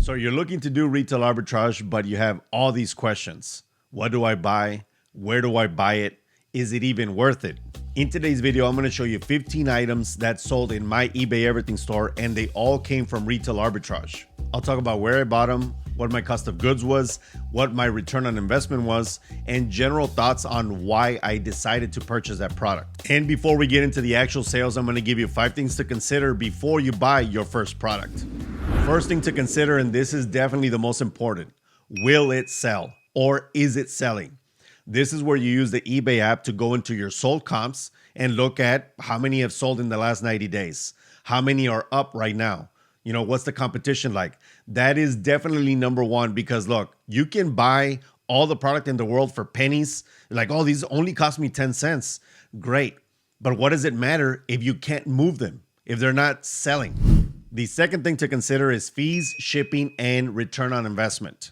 So you're looking to do retail arbitrage, but you have all these questions. What do I buy? Where do I buy it? Is it even worth it? In today's video, I'm going to show you 15 items that sold in my eBay Everything store, and they all came from retail arbitrage. I'll talk about where I bought them, what my cost of goods was, what my return on investment was, and general thoughts on why I decided to purchase that product. And before we get into the actual sales, I'm going to give you 5 things to consider before you buy your first product. First thing to consider, and this is definitely the most important, will it sell or is it selling? This is where you use the eBay app to go into your sold comps and look at how many have sold in the last 90 days. How many are up right now? You know, what's the competition like? That is definitely number one, because look, you can buy all the product in the world for pennies. Like, oh, these only cost me 10 cents. Great. But what does it matter if you can't move them, if they're not selling? The second thing to consider is fees, shipping, and return on investment.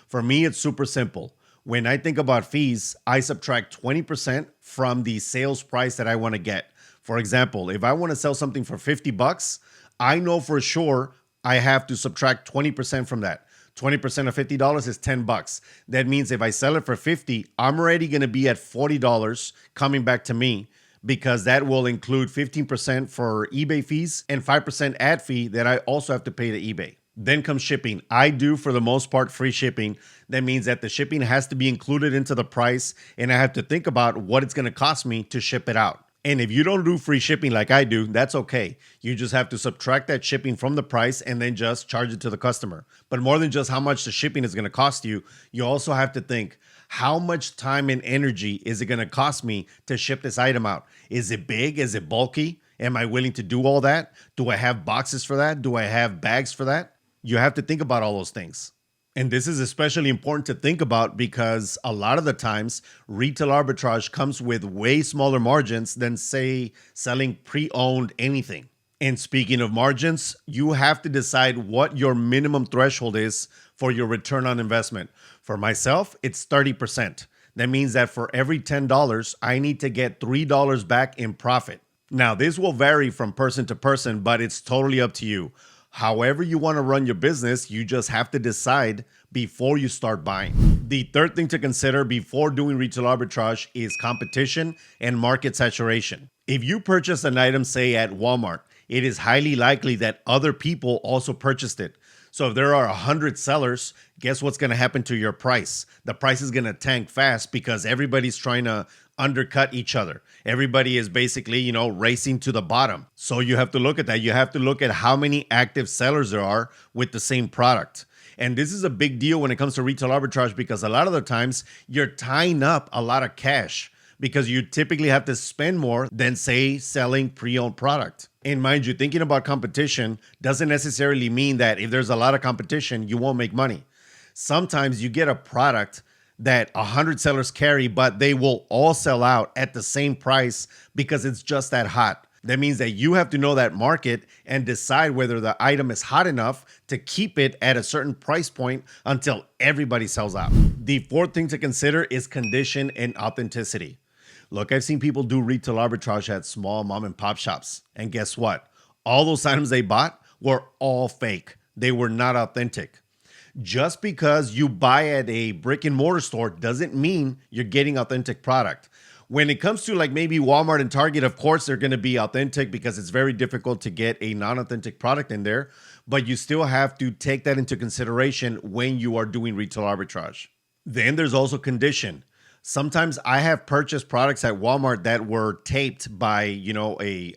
For me, it's super simple. When I think about fees, I subtract 20% from the sales price that I want to get. For example, if I want to sell something for 50 bucks, I know for sure I have to subtract 20% from that. 20% of $50 is 10 bucks. That means if I sell it for 50, I'm already going to be at $40 coming back to me, because that will include 15% for eBay fees and 5% ad fee that I also have to pay to eBay. Then comes shipping. I do, for the most part, free shipping. That means that the shipping has to be included into the price, and I have to think about what it's going to cost me to ship it out. And if you don't do free shipping like I do, that's okay. You just have to subtract that shipping from the price and then just charge it to the customer. But more than just how much the shipping is going to cost you, you also have to think, how much time and energy is it going to cost me to ship this item out? Is it big? Is it bulky? Am I willing to do all that? Do I have boxes for that? Do I have bags for that? You have to think about all those things. And this is especially important to think about because a lot of the times retail arbitrage comes with way smaller margins than, say, selling pre-owned anything. And speaking of margins, you have to decide what your minimum threshold is for your return on investment. For myself, it's 30%. That means that for every $10, I need to get $3 back in profit. Now, this will vary from person to person, but it's totally up to you. However you want to run your business, you just have to decide before you start buying. The third thing to consider before doing retail arbitrage is competition and market saturation. If you purchase an item, say at Walmart, it is highly likely that other people also purchased it. So if there are 100 sellers, guess what's going to happen to your price? The price is going to tank fast because everybody's trying to undercut each other. Everybody is basically, racing to the bottom. So you have to look at that. You have to look at how many active sellers there are with the same product. And this is a big deal when it comes to retail arbitrage, because a lot of the times you're tying up a lot of cash because you typically have to spend more than, say, selling pre-owned product. And mind you, thinking about competition doesn't necessarily mean that if there's a lot of competition, you won't make money. Sometimes you get a product that 100 sellers carry, but they will all sell out at the same price because it's just that hot. That means that you have to know that market and decide whether the item is hot enough to keep it at a certain price point until everybody sells out. The fourth thing to consider is condition and authenticity. Look, I've seen people do retail arbitrage at small mom and pop shops. And guess what? All those items they bought were all fake. They were not authentic. Just because you buy at a brick and mortar store doesn't mean you're getting authentic product. When it comes to like maybe Walmart and Target, of course, they're going to be authentic because it's very difficult to get a non-authentic product in there. But you still have to take that into consideration when you are doing retail arbitrage. Then there's also condition. Sometimes I have purchased products at Walmart that were taped by,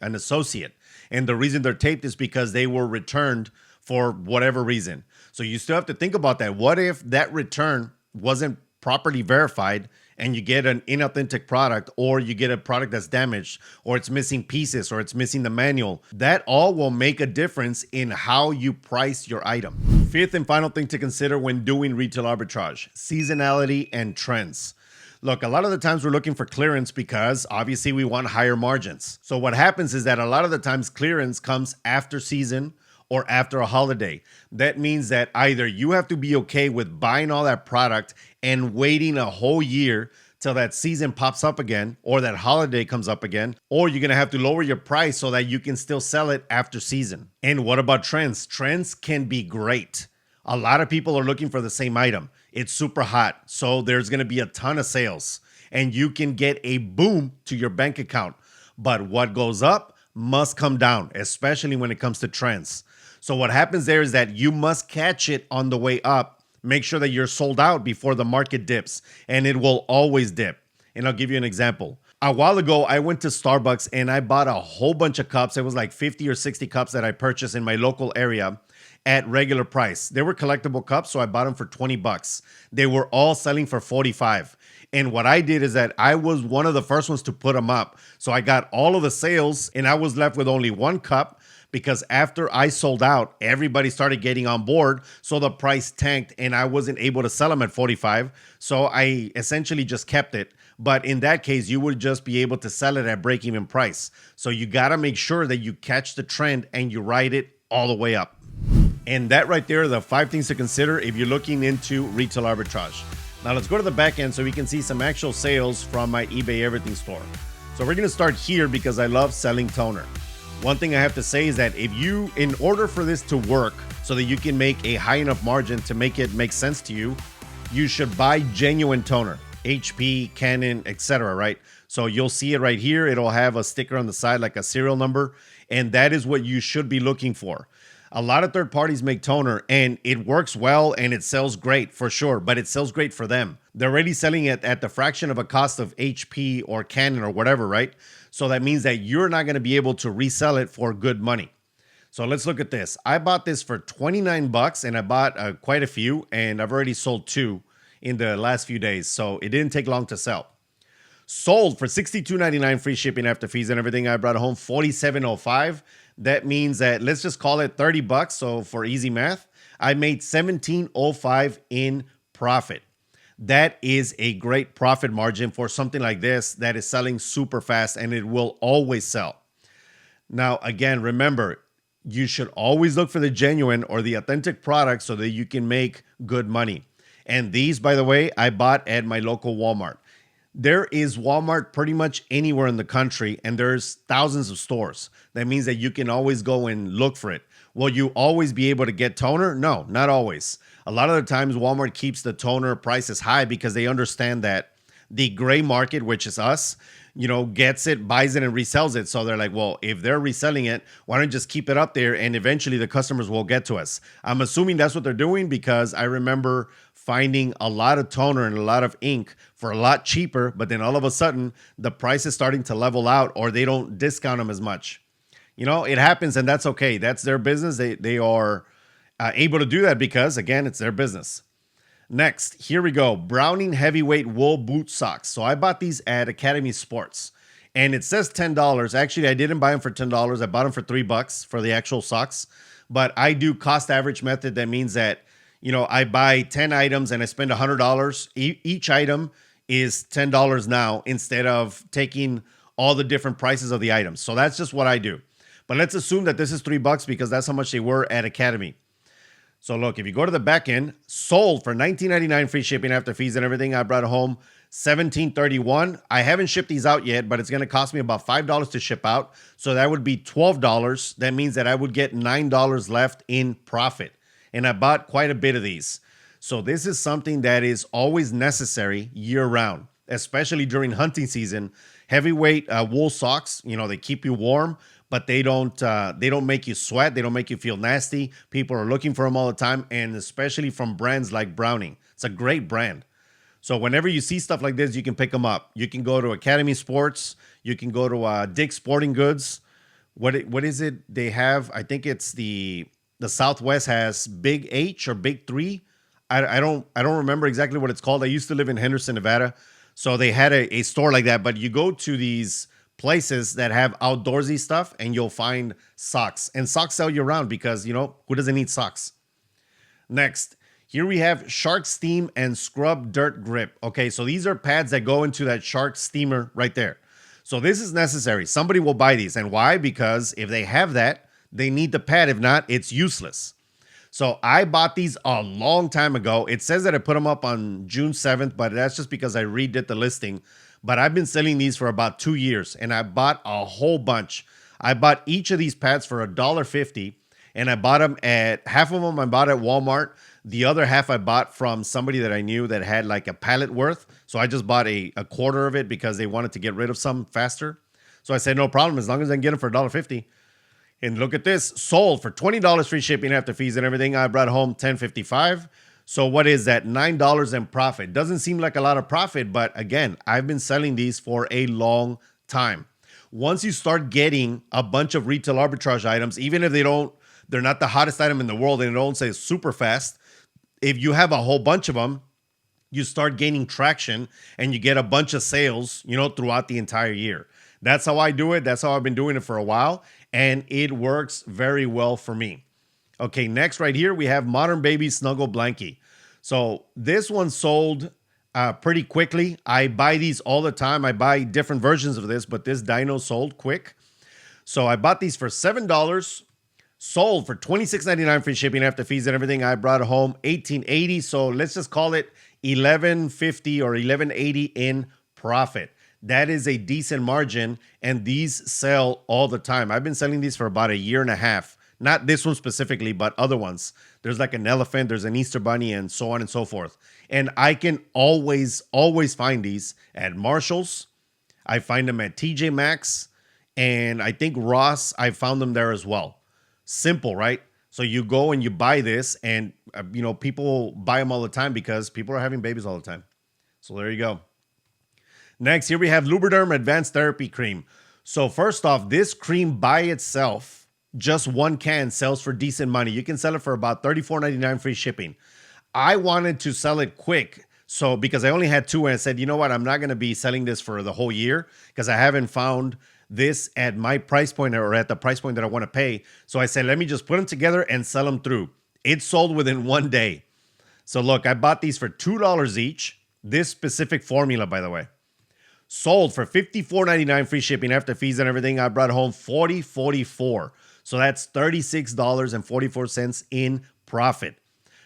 an associate. And the reason they're taped is because they were returned for whatever reason. So you still have to think about that. What if that return wasn't properly verified and you get an inauthentic product, or you get a product that's damaged, or it's missing pieces, or it's missing the manual? That all will make a difference in how you price your item. Fifth and final thing to consider when doing retail arbitrage: seasonality and trends. Look, a lot of the times we're looking for clearance because obviously we want higher margins. So what happens is that a lot of the times clearance comes after season or after a holiday. That means that either you have to be okay with buying all that product and waiting a whole year till that season pops up again, or that holiday comes up again, or you're going to have to lower your price so that you can still sell it after season. And what about trends? Trends can be great. A lot of people are looking for the same item. It's super hot, so there's going to be a ton of sales and you can get a boom to your bank account. But what goes up must come down, especially when it comes to trends. So what happens there is that you must catch it on the way up. Make sure that you're sold out before the market dips, and it will always dip. And I'll give you an example. A while ago, I went to Starbucks and I bought a whole bunch of cups. It was like 50 or 60 cups that I purchased in my local area at regular price. They were collectible cups, so I bought them for 20 bucks. They were all selling for 45. And what I did is that I was one of the first ones to put them up. So I got all of the sales and I was left with only one cup because after I sold out, everybody started getting on board. So the price tanked and I wasn't able to sell them at 45. So I essentially just kept it. But in that case, you would just be able to sell it at break-even price. So you got to make sure that you catch the trend and you ride it all the way up. And that right there are the 5 things to consider if you're looking into retail arbitrage. Now let's go to the back end so we can see some actual sales from my eBay Everything store. So we're going to start here because I love selling toner. One thing I have to say is that in order for this to work so that you can make a high enough margin to make it make sense to you, you should buy genuine toner, HP, Canon, etc., right? So you'll see it right here. It'll have a sticker on the side like a serial number, and that is what you should be looking for. A lot of third parties make toner and it works well and it sells great for sure, but it sells great for them. They're already selling it at the fraction of a cost of HP or Canon or whatever, right? So that means that you're not going to be able to resell it for good money. So let's look at this. I bought this for 29 bucks and I bought quite a few and I've already sold 2 in the last few days. So it didn't take long to sell. Sold for $62.99 free shipping after fees and everything. I brought home $47.05. That means that let's just call it 30 bucks. So for easy math, I made $17.05 in profit. That is a great profit margin for something like this that is selling super fast and it will always sell. Now, again, remember, you should always look for the genuine or the authentic product so that you can make good money. And these, by the way, I bought at my local Walmart. There is Walmart pretty much anywhere in the country, and there's thousands of stores. That means that you can always go and look for it. Will you always be able to get toner? No, not always. A lot of the times Walmart keeps the toner prices high because they understand that the gray market, which is us, gets it, buys it, and resells it. So they're like, well, if they're reselling it, why don't you just keep it up there and eventually the customers will get to us. I'm assuming that's what they're doing because I remember finding a lot of toner and a lot of ink for a lot cheaper, but then all of a sudden the price is starting to level out or they don't discount them as much. It happens and that's okay. That's their business. They are able to do that because, again, it's their business. Next, here we go. Browning heavyweight wool boot socks. So I bought these at Academy Sports and it says $10. Actually, I didn't buy them for $10. I bought them for $3 for the actual socks, but I do cost average method. That means that, I buy 10 items and I spend $100. Each item is $10 now instead of taking all the different prices of the items. So that's just what I do. But let's assume that this is $3 because that's how much they were at Academy. So look, if you go to the back end, sold for $19.99 free shipping after fees and everything. I brought home $17.31. I haven't shipped these out yet, but it's going to cost me about $5 to ship out. So that would be $12. That means that I would get $9 left in profit. And I bought quite a bit of these. So this is something that is always necessary year round, especially during hunting season. Heavyweight wool socks, they keep you warm, but they don't make you sweat. They don't make you feel nasty. People are looking for them all the time, and especially from brands like Browning. It's a great brand. So whenever you see stuff like this, you can pick them up. You can go to Academy Sports. You can go to Dick's Sporting Goods. What is it they have? I think it's the Southwest has Big H or Big 3. I don't remember exactly what it's called. I used to live in Henderson, Nevada. So they had a store like that. But you go to these places that have outdoorsy stuff and you'll find socks. And socks sell year round because, who doesn't need socks? Next, here we have Shark Steam and Scrub Dirt Grip. Okay, so these are pads that go into that Shark Steamer right there. So this is necessary. Somebody will buy these. And why? Because if they have that, they need the pad. If not, it's useless. So I bought these a long time ago. It says that I put them up on June 7th, but that's just because I redid the listing. But I've been selling these for about 2 years, and I bought a whole bunch. I bought each of these pads for $1.50, and I bought them at half of them I bought at Walmart. The other half I bought from somebody that I knew that had like a pallet worth. So I just bought a quarter of it because they wanted to get rid of some faster. So I said, no problem, as long as I can get them for $1.50. And look at this, sold for $20 free shipping after fees and everything. I brought home $10.55. So what is that? $9 in profit. Doesn't seem like a lot of profit, but again, I've been selling these for a long time. Once you start getting a bunch of retail arbitrage items, even if they're not the hottest item in the world and it don't say super fast, if you have a whole bunch of them, you start gaining traction and you get a bunch of sales, throughout the entire year. That's how I do it. That's how I've been doing it for a while. And it works very well for me. Okay, next right here, we have Modern Baby Snuggle Blankie. So this one sold pretty quickly. I buy these all the time. I buy different versions of this, but this dino sold quick. So I bought these for $7, sold for $26.99 free shipping after fees and everything. I brought home $18.80. So let's just call it $11.50 or $11.80 in profit. That is a decent margin, and these sell all the time. I've been selling these for about a year and a half. Not this one specifically, but other ones. There's like an elephant, there's an Easter bunny, and so on and so forth. And I can always find these at Marshall's. I find them at TJ Maxx, and I think Ross, I found them there as well. Simple, right? So you go and you buy this, and people buy them all the time because people are having babies all the time. So there you go. Next, here we have Lubriderm Advanced Therapy Cream. So first off, this cream by itself, just one can, sells for decent money. You can sell it for about $34.99 free shipping. I wanted to sell it quick, so because I only had two, and I said, you know what, I'm not going to be selling this for the whole year because I haven't found this at my price point or at the price point that I want to pay. So I said, let me just put them together and sell them through. It sold within one day. So look, I bought these for $2 each. This specific formula, by the way. Sold for $54.99 free shipping after fees and everything. I brought home $40.44. So that's $36.44 in profit.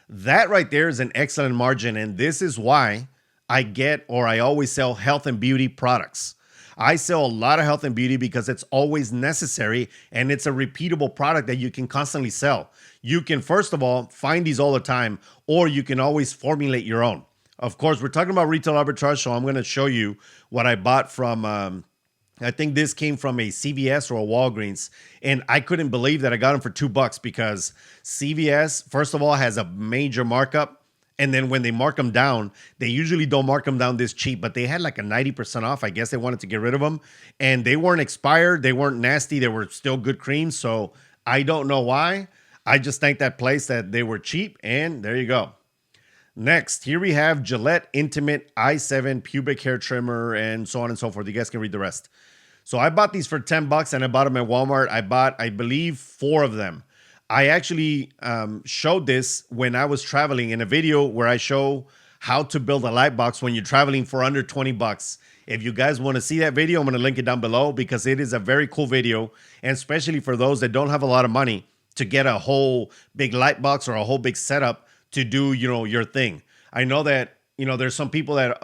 That right there is an excellent margin. And this is why I always sell health and beauty products. I sell a lot of health and beauty because it's always necessary and it's a repeatable product that you can constantly sell. You can, first of all, find these all the time, or you can always formulate your own. Of course, we're talking about retail arbitrage, so I'm going to show you what I bought from, I think this came from a CVS or a Walgreens, and I couldn't believe that I got them for $2 because CVS, first of all, has a major markup, and then when they mark them down, they usually don't mark them down this cheap, but they had like a 90% off. I guess they wanted to get rid of them, and they weren't expired, they weren't nasty, they were still good creams, so I don't know why. I just thanked that place that they were cheap, and there you go. Next, here we have Gillette Intimate i7 pubic hair trimmer and so on and so forth. You guys can read the rest. So I bought these for $10 and I bought them at Walmart. I bought, I believe, 4 of them. I actually showed this when I was traveling in a video where I show how to build a Lightbox when you're traveling for under $20. If you guys want to see that video, I'm going to link it down below because it is a very cool video. And especially for those that don't have a lot of money to get a whole big Lightbox or a whole big setup to do, your thing. I know that, there's some people that,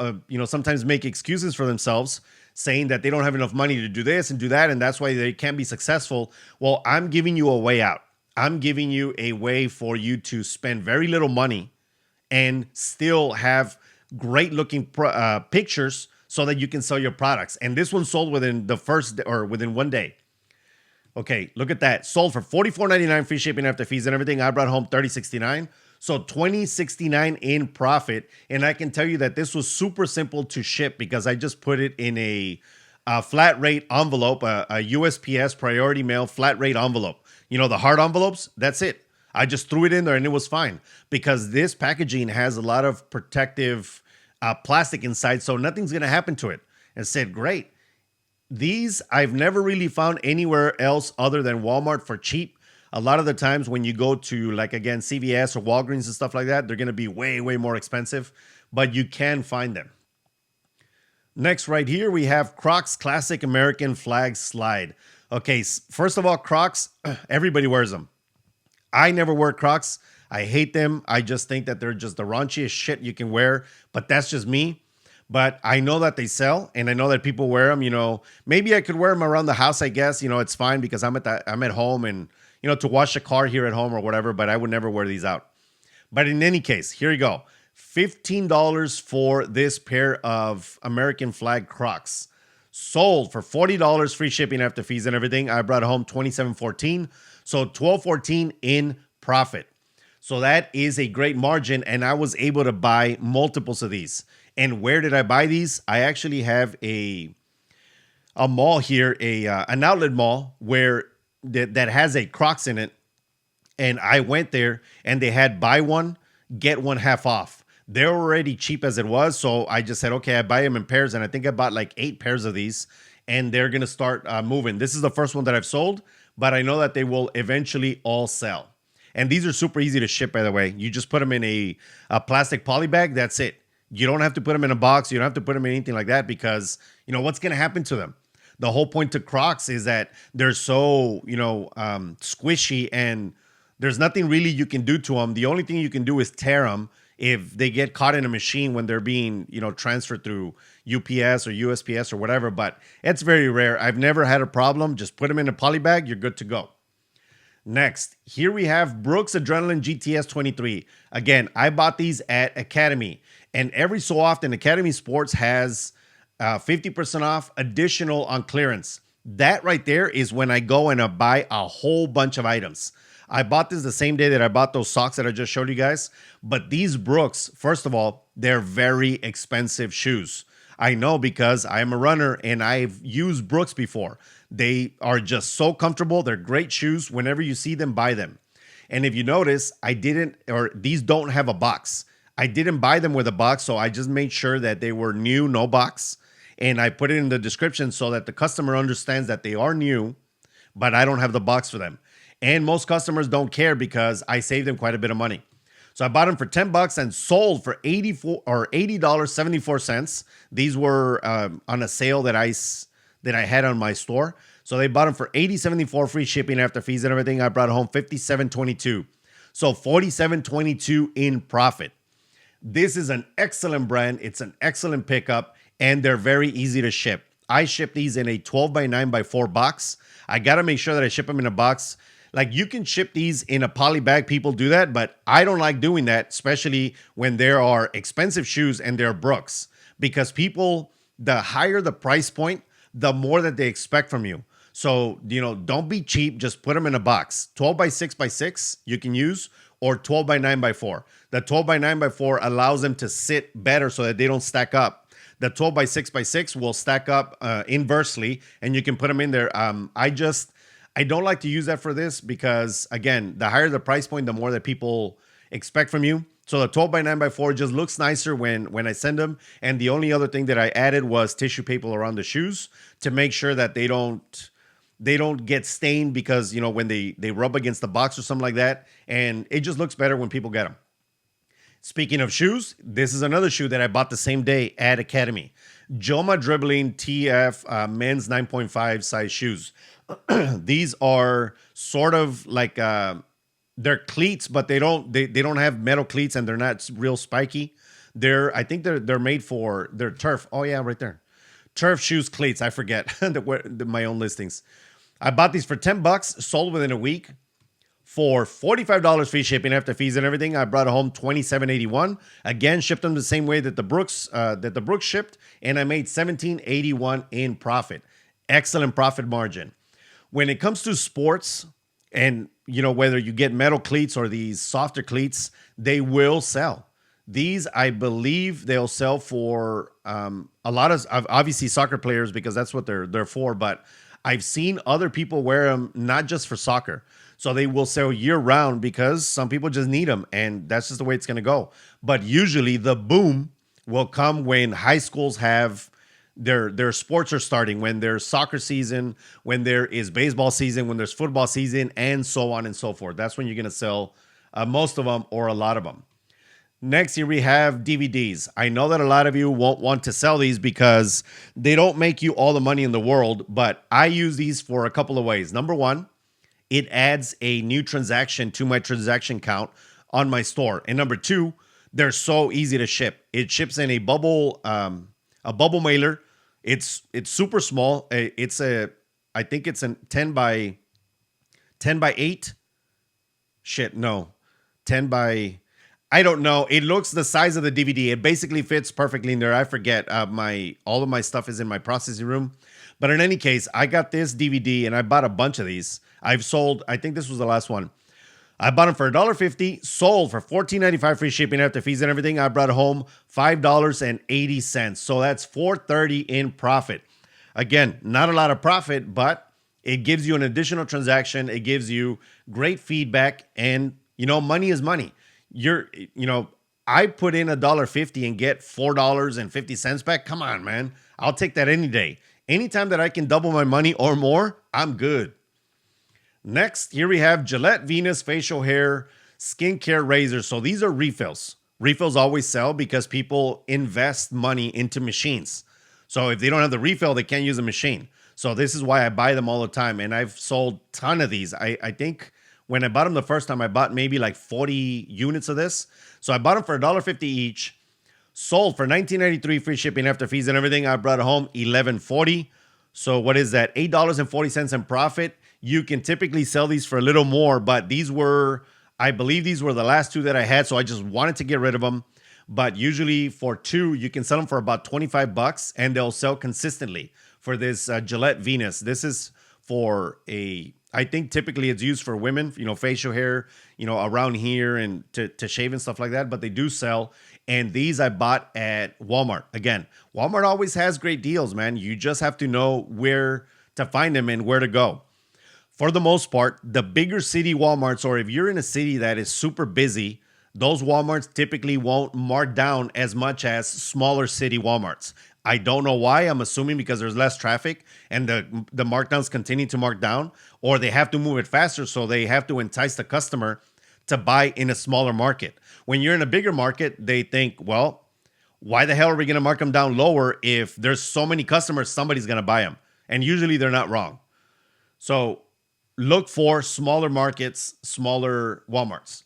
sometimes make excuses for themselves saying that they don't have enough money to do this and do that, and that's why they can't be successful. Well, I'm giving you a way out. I'm giving you a way for you to spend very little money and still have great looking pictures so that you can sell your products. And this one sold within the first or within one day. Okay, look at that. Sold for $44.99 free shipping after fees and everything. I brought home $30.69. So $20.69 in profit. And I can tell you that this was super simple to ship because I just put it in a flat rate envelope, a USPS priority mail flat rate envelope. The hard envelopes, that's it. I just threw it in there and it was fine because this packaging has a lot of protective plastic inside, so nothing's going to happen to it. And said, great. These I've never really found anywhere else other than Walmart for cheap. A lot of the times when you go to, like, again, CVS or Walgreens and stuff like that, they're going to be way, way more expensive, but you can find them. Next, right here, we have Crocs Classic American Flag Slide. Okay, first of all, Crocs, everybody wears them. I never wear Crocs. I hate them. I just think that they're just the raunchiest shit you can wear, but that's just me. But I know that they sell, and I know that people wear them. Maybe I could wear them around the house, I guess. It's fine because I'm at home and to wash a car here at home or whatever, but I would never wear these out. But in any case, here you go. $15 for this pair of American flag Crocs. Sold for $40, free shipping after fees and everything. I brought home $27.14, so $12.14 in profit. So that is a great margin, and I was able to buy multiples of these. And where did I buy these? I actually have a mall here, an outlet mall where that has a Crocs in it, and I went there and they had buy one get one half off. They're already cheap as it was, so I just said, okay, I buy them in pairs, and I think I bought like 8 pairs of these, and they're gonna start moving. This is the first one that I've sold, but I know that they will eventually all sell. And these are super easy to ship, by the way. You just put them in a plastic poly bag. That's it. You don't have to put them in a box. You don't have to put them in anything like that because what's gonna happen to them? The whole point to Crocs is that they're so squishy, and there's nothing really you can do to them. The only thing you can do is tear them if they get caught in a machine when they're being, transferred through UPS or USPS or whatever. But it's very rare. I've never had a problem. Just put them in a poly bag. You're good to go. Next, here we have Brooks Adrenaline GTS 23. Again, I bought these at Academy. And every so often, Academy Sports has 50% off additional on clearance. That right there is when I go and I buy a whole bunch of items. I bought this the same day that I bought those socks that I just showed you guys. But these Brooks, first of all, they're very expensive shoes. I know because I am a runner and I've used Brooks before. They are just so comfortable. They're great shoes. Whenever you see them, buy them. And if you notice, these don't have a box. I didn't buy them with a box, so I just made sure that they were new, no box. And I put it in the description so that the customer understands that they are new, but I don't have the box for them. And most customers don't care because I saved them quite a bit of money. So I bought them for $10 and sold for $80.74. These were on a sale that I had on my store. So they bought them for $80.74 free shipping after fees and everything. I brought home $57.22. So $47.22 in profit. This is an excellent brand. It's an excellent pickup, and they're very easy to ship. I ship these in a 12x9x4 box. I got to make sure that I ship them in a box. Like, you can ship these in a poly bag. People do that, but I don't like doing that, especially when there are expensive shoes and they're Brooks. Because people, the higher the price point, the more that they expect from you. So, don't be cheap. Just put them in a box. 12x6x6 you can use, or 12x9x4. The 12x9x4 allows them to sit better so that they don't stack up. The 12x6x6 will stack up inversely, and you can put them in there. I don't like to use that for this because, again, the higher the price point, the more that people expect from you. So the 12x9x4 just looks nicer when I send them. And the only other thing that I added was tissue paper around the shoes to make sure that they don't get stained because, when they rub against the box or something like that. And it just looks better when people get them. Speaking of shoes, this is another shoe that I bought the same day at Academy. Joma Dribbling TF men's 9.5 size shoes. These are sort of like they're cleats, but they don't have metal cleats, and they're not real spiky. I think they're made for their turf. Oh yeah, right there. Turf shoes cleats. I forget my own listings. I bought these for $10, sold within a week. For $45 free shipping after fees and everything, I brought home $27.81. Again, shipped them the same way that the Brooks shipped, and I made $17.81 in profit. Excellent profit margin. When it comes to sports, and whether you get metal cleats or these softer cleats, they will sell. These, I believe, they'll sell for a lot of obviously soccer players because that's what they're for. But I've seen other people wear them not just for soccer. So they will sell year round because some people just need them, and that's just the way it's going to go. But usually the boom will come when high schools have their sports are starting, when there's soccer season, when there is baseball season, when there's football season, and so on and so forth. That's when you're going to sell most of them or a lot of them. Next, here we have DVDs. I know that a lot of you won't want to sell these because they don't make you all the money in the world, but I use these for a couple of ways. Number one, it adds a new transaction to my transaction count on my store. And number two, they're so easy to ship. It ships in a bubble mailer. It's super small. I think it's a 10 10 by 8. Shit, no. 10 by, I don't know. It looks the size of the DVD. It basically fits perfectly in there. I forget. All of my stuff is in my processing room. But in any case, I got this DVD and I bought a bunch of these. I've sold, I think this was the last one. I bought them for $1.50, sold for $14.95 free shipping after fees and everything. I brought home $5.80. So that's $4.30 in profit. Again, not a lot of profit, but it gives you an additional transaction. It gives you great feedback, and money is money. I put in $1.50 and get $4.50 back. Come on, man. I'll take that any day. Anytime that I can double my money or more, I'm good. Next, here we have Gillette Venus facial hair skincare razors. So these are refills. Refills always sell because people invest money into machines. So if they don't have the refill, they can't use a machine. So this is why I buy them all the time. And I've sold a ton of these. I think when I bought them the first time, I bought maybe like 40 units of this. So I bought them for $1.50 each. Sold for $19.93 free shipping after fees and everything. I brought home $11.40. So what is that? $8.40 in profit. You can typically sell these for a little more, but I believe these were the last two that I had, so I just wanted to get rid of them. But usually for two, you can sell them for about $25, and they'll sell consistently for this Gillette Venus. This is for I think typically it's used for women, facial hair, around here and to shave and stuff like that, but they do sell. And these I bought at Walmart. Again, Walmart always has great deals, man. You just have to know where to find them and where to go. For the most part, the bigger city Walmarts, or if you're in a city that is super busy, those Walmarts typically won't mark down as much as smaller city Walmarts. I don't know why. I'm assuming because there's less traffic and the markdowns continue to mark down, or they have to move it faster, so they have to entice the customer to buy in a smaller market. When you're in a bigger market, they think, well, why the hell are we going to mark them down lower if there's so many customers, somebody's going to buy them? And usually they're not wrong. So look for smaller markets, smaller Walmarts.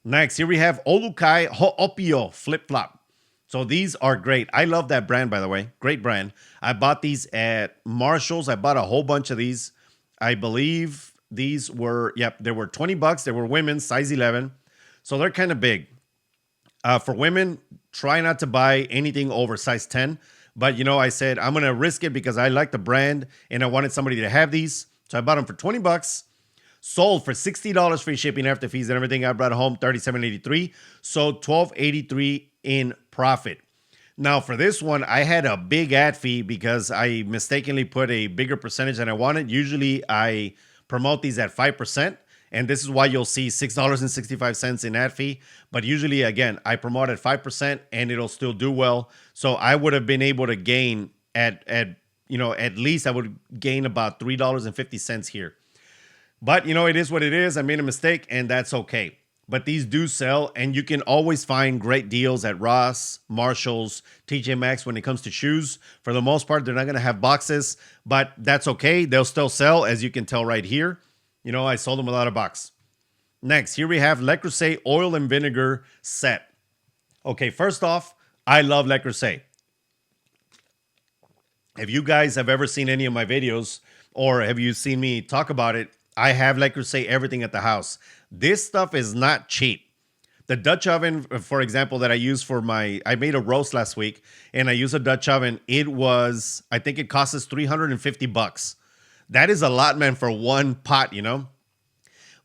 Next, here we have Olukai Ho'opio flip-flop. So these are great. I love that brand, by the way. Great brand. I bought these at Marshall's. I bought a whole bunch of these. I believe these were, they were $20. They were women's, size 11. So they're kind of big. For women, try not to buy anything over size 10. But, I said, I'm going to risk it because I like the brand and I wanted somebody to have these. So I bought them for $20, sold for $60 free shipping after fees and everything. I brought home $37.83, so $12.83 in profit. Now for this one, I had a big ad fee because I mistakenly put a bigger percentage than I wanted. Usually I promote these at 5%, and this is why you'll see $6.65 in ad fee. But usually, again, I promote at 5% and it'll still do well. So I would have been able to gain at least I would gain about $3.50 here. But, it is what it is. I made a mistake, and that's okay. But these do sell, and you can always find great deals at Ross, Marshalls, TJ Maxx when it comes to shoes. For the most part, they're not going to have boxes, but that's okay. They'll still sell, as you can tell right here. I sold them without a box. Next, here we have Le Creuset oil and vinegar set. Okay, first off, I love Le Creuset. If you guys have ever seen any of my videos or have you seen me talk about it, I have Le Creuset everything at the house. This stuff is not cheap. The Dutch oven, for example, that I use I made a roast last week and I use a Dutch oven. I think it costs us $350. That is a lot, man, for one pot,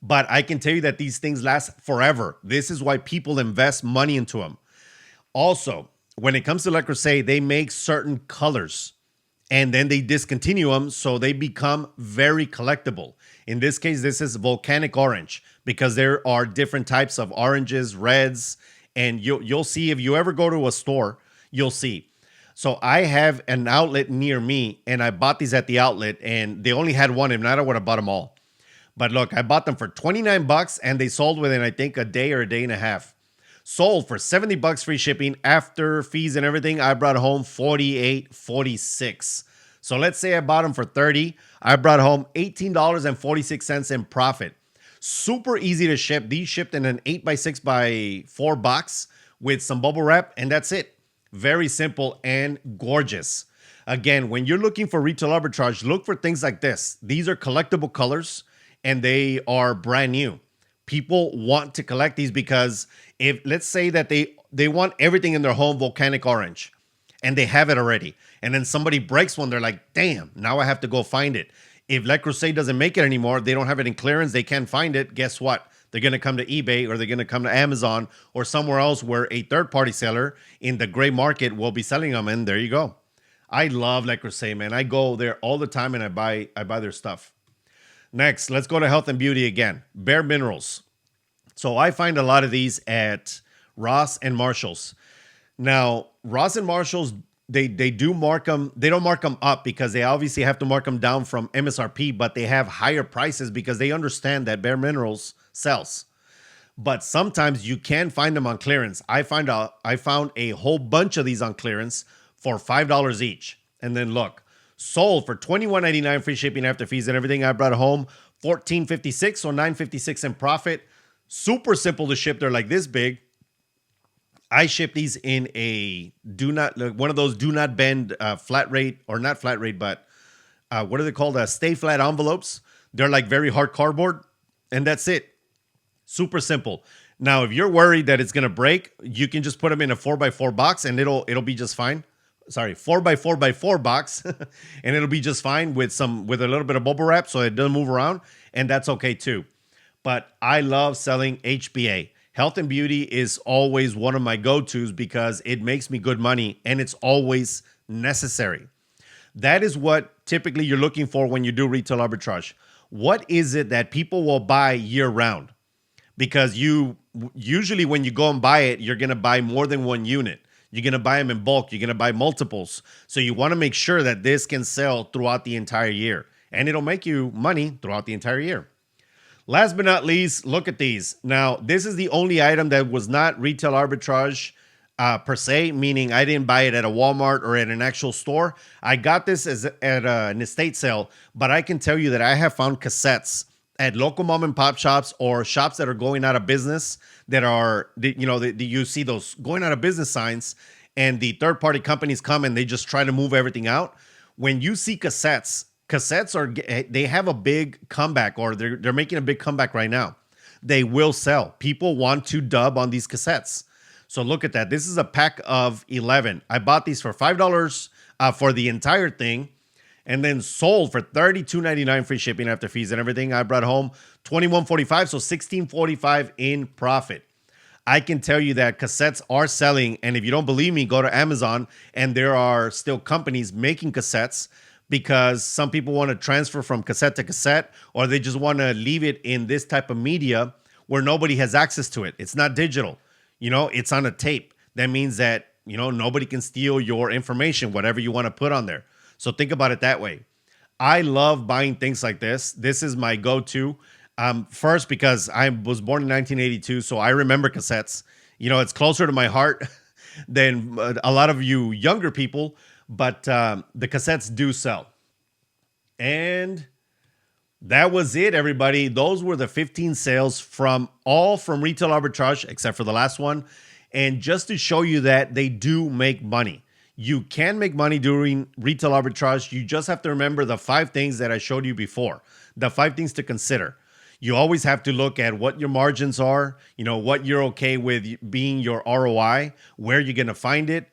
But I can tell you that these things last forever. This is why people invest money into them. Also, when it comes to Le Creuset, they make certain colors and then they discontinue them, so they become very collectible. In this case, this is volcanic orange because there are different types of oranges, reds, and you'll see if you ever go to a store, you'll see. So I have an outlet near me, and I bought these at the outlet, and they only had one. If not, I would have bought them all. But look, I bought them for $29, and they sold within, I think, a day or a day and a half. Sold for $70 free shipping after fees and everything. I brought home $48.46. So let's say I bought them for $30. I brought home $18.46 in profit. Super easy to ship. These shipped in an 8x6x4 box with some bubble wrap, and that's it. Very simple and gorgeous. Again, when you're looking for retail arbitrage, look for things like this. These are collectible colors, and they are brand new. People want to collect these because if let's say that they want everything in their home volcanic orange and they have it already, and then somebody breaks one, they're like, damn, now I have to go find it. If Le Creuset doesn't make it anymore, they don't have it in clearance, they can't find it, guess what? They're going to come to eBay, or they're going to come to Amazon or somewhere else where a third-party seller in the gray market will be selling them, and there you go. I love Le Creuset, man. I go there all the time and I buy their stuff. Next, let's go to health and beauty again. Bare minerals. So I find a lot of these at Ross and Marshalls. Now, Ross and Marshalls, they do mark them. They don't mark them up because they obviously have to mark them down from MSRP, but they have higher prices because they understand that bare minerals sells. But sometimes you can find them on clearance. I found a whole bunch of these on clearance for $5 each. And then look, sold for $21.99 free shipping after fees and everything. I brought it home $14.56, so $9.56 in profit. Super simple to ship. They're like this big. I ship these in a one of those do not bend flat rate, or not flat rate, but what are they called? Stay flat envelopes. They're like very hard cardboard, and that's it. Super simple. Now, if you're worried that it's gonna break, you can just put them in a 4x4 box, and it'll be just fine. Sorry, 4x4x4 box, and it'll be just fine with a little bit of bubble wrap so it doesn't move around, and that's okay too. But I love selling HBA. Health and beauty is always one of my go-tos because it makes me good money and it's always necessary. That is what typically you're looking for when you do retail arbitrage. What is it that people will buy year round? Because usually when you go and buy it, you're going to buy more than one unit. You're going to buy them in bulk. You're going to buy multiples. So you want to make sure that this can sell throughout the entire year. And it'll make you money throughout the entire year. Last but not least, look at these. Now, this is the only item that was not retail arbitrage per se, meaning I didn't buy it at a Walmart or at an actual store. I got this at an estate sale, but I can tell you that I have found cassettes at local mom and pop shops or shops that are going out of business that are, you see those going out of business signs, and the third-party companies come and they just try to move everything out. When you see cassettes they have a big comeback, or they're making a big comeback right now. They will sell. People want to dub on these cassettes. So look at that. This is a pack of 11. I bought these for $5 for the entire thing, and then sold for $32.99 free shipping after fees and everything. I brought home $21.45, so $16.45 in profit. I can tell you that cassettes are selling, and if you don't believe me, go to Amazon, and there are still companies making cassettes, because some people want to transfer from cassette to cassette, or they just want to leave it in this type of media where nobody has access to it. It's not digital. It's on a tape. That means that, nobody can steal your information, whatever you want to put on there. So think about it that way. I love buying things like this. This is my go-to. First, because I was born in 1982, so I remember cassettes. It's closer to my heart than a lot of you younger people. But the cassettes do sell. And that was it, everybody. Those were the 15 sales from retail arbitrage, except for the last one. And just to show you that they do make money. You can make money during retail arbitrage. You just have to remember the 5 things that I showed you before. The 5 things to consider. You always have to look at what your margins are, what you're okay with being your ROI, where you're going to find it.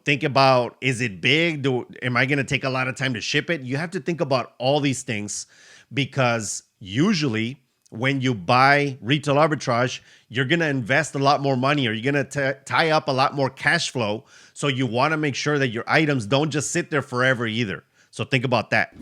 Think about, is it big? Am I going to take a lot of time to ship it? You have to think about all these things, because usually when you buy retail arbitrage, you're going to invest a lot more money, or you're going to tie up a lot more cash flow. So you want to make sure that your items don't just sit there forever either. So think about that.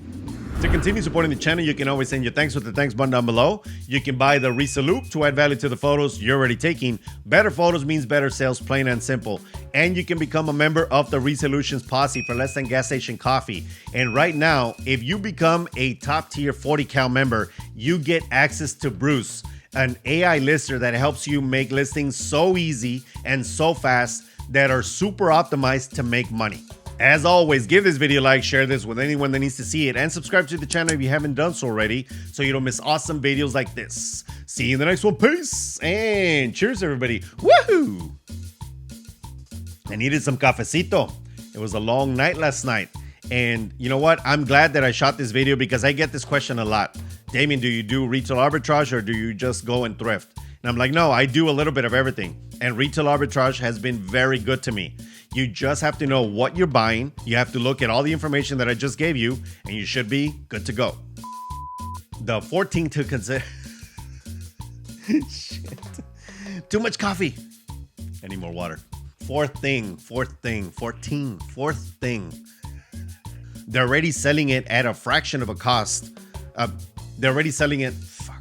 To continue supporting the channel, you can always send your thanks with the thanks button down below. You can buy the Reselloupe to add value to the photos you're already taking. Better photos means better sales, plain and simple. And you can become a member of the Resolutions Posse for less than gas station coffee. And right now, if you become a top tier 40 cal member, you get access to Bruce, an AI lister that helps you make listings so easy and so fast that are super optimized to make money. As always, give this video a like, share this with anyone that needs to see it, and subscribe to the channel if you haven't done so already, so you don't miss awesome videos like this. See you in the next one. Peace, and cheers, everybody. Woohoo! I needed some cafecito. It was a long night last night. And you know what? I'm glad that I shot this video, because I get this question a lot. Damien, do you do retail arbitrage or do you just go and thrift? And I'm like, no, I do a little bit of everything. And retail arbitrage has been very good to me. You just have to know what you're buying. You have to look at all the information that I just gave you, and you should be good to go. The 14th to consider. Shit. Too much coffee. I need more water. Fourth thing. They're already selling it at a fraction of a cost. They're already selling it. Fuck.